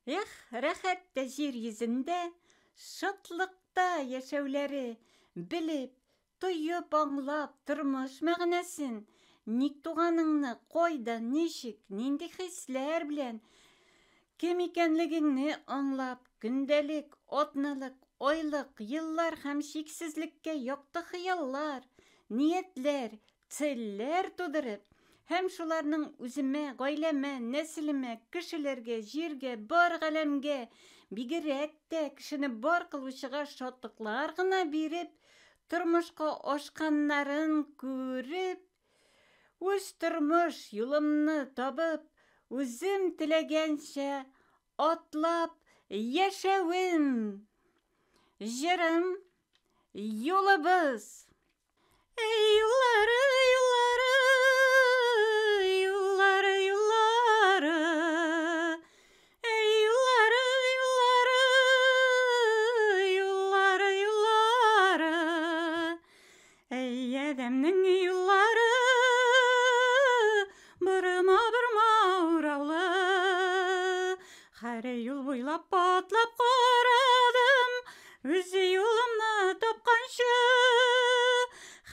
Рәхәт тә җир йөзендә, шатлыкта яшәүләре, белеп, тоеп аңлап тормыш мәгънәсен, ник туганыңны, кайда, ничек, нинди хисләр белән кем икәнлегеңне аңлап, көндәлек, атналык, айлык, еллар һәм чиксезлеккә якты хыяллар, ниятләр, целләр тудырып, һәм шуларның үземә, гаиләмә, нәселемә, кешеләргә, җиргә, бар галәмгә, бигрәк тә кешене бар кылучыга шатлыклар гына биреп, тормышка ашканнарын күреп, үз тормыш юлымны табып, үзем теләгәнчә атлап яшәвем. Җырым, юлыбыз. Эй, юллары, юллары, юллары, юллары. Эй, юллары, юллары, юллары, юллары. Эй, адәмнең юллары, бырма ураулы. Һәр юл буйлап атлап карадым, үз юлымны тапканчы.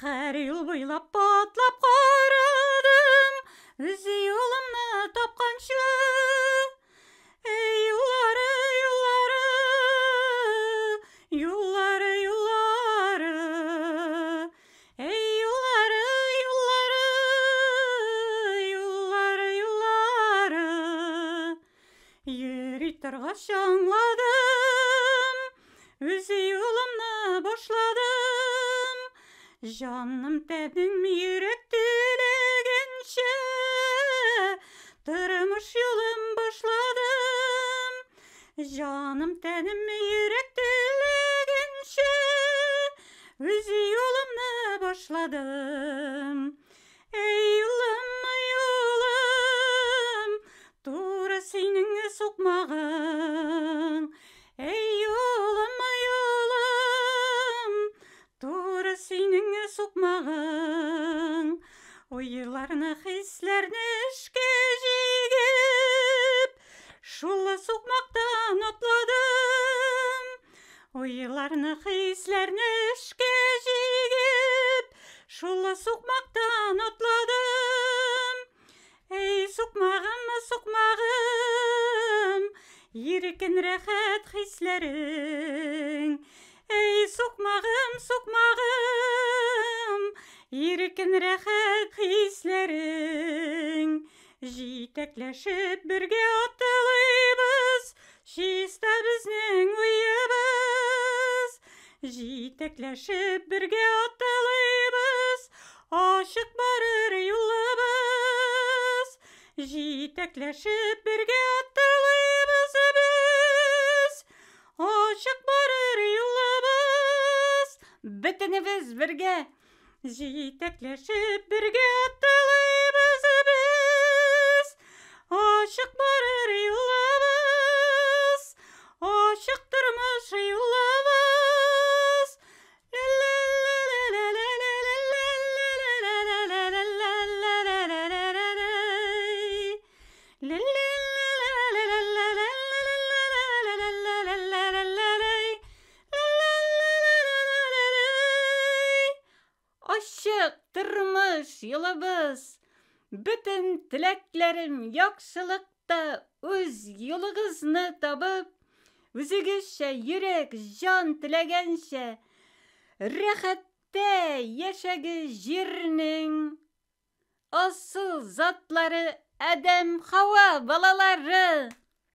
Һәр юл буйлап атлап карадым, үз юлымны тапканчы. Эй, юллары, юллары, юллары, юллары. Эй, юллары, юллары, юллары, юллары. Йөри торгач аңладым, үз юлымны башладым. Җаным тәнем йөрәк теләгәнчә, тормыш юлым башладым. Җаным тәнем йөрәк теләгәнчә, үз юлымны башладым. Эй, юлым, юлым, туры синең сукмагың. Эй, юлым, юлым, туры синең сукмагың. Уйларны, хисләрне эшкә җигеп, шул сукмактан атладым. Уйларны, хисләрне эшкә җигеп, шул сукмактан атладым. Эй, сукмагым, сукмагым, иркен рәхәт хисләрең. Эй, сукмагым, сукмагым, иркен рәхәт хисләрең. Җитәкләшеп бергә атлыйбыз, чиста безнең уебыз. Җитәкләшеп бергә атлыйбыз, ачык барыр юлыбыз. Җитәкләшеп бергә атлыйбыз без, ачык барыр юлыбыз. Бөтенебез бергә. Җитәкләшеп бергә атлыйбыз без, ачык барыр юлыбыз. Ачык тормыш юлыбыз. Ачык тормыш юлыбыз. Бүтән теләкләрем яхшылыкта үз юлыгызны табып, үзегезчә йөрәк, җан теләгәнчә рәхәттә яшәгез җирнең асыл затлары, Адәм, Һава балалары.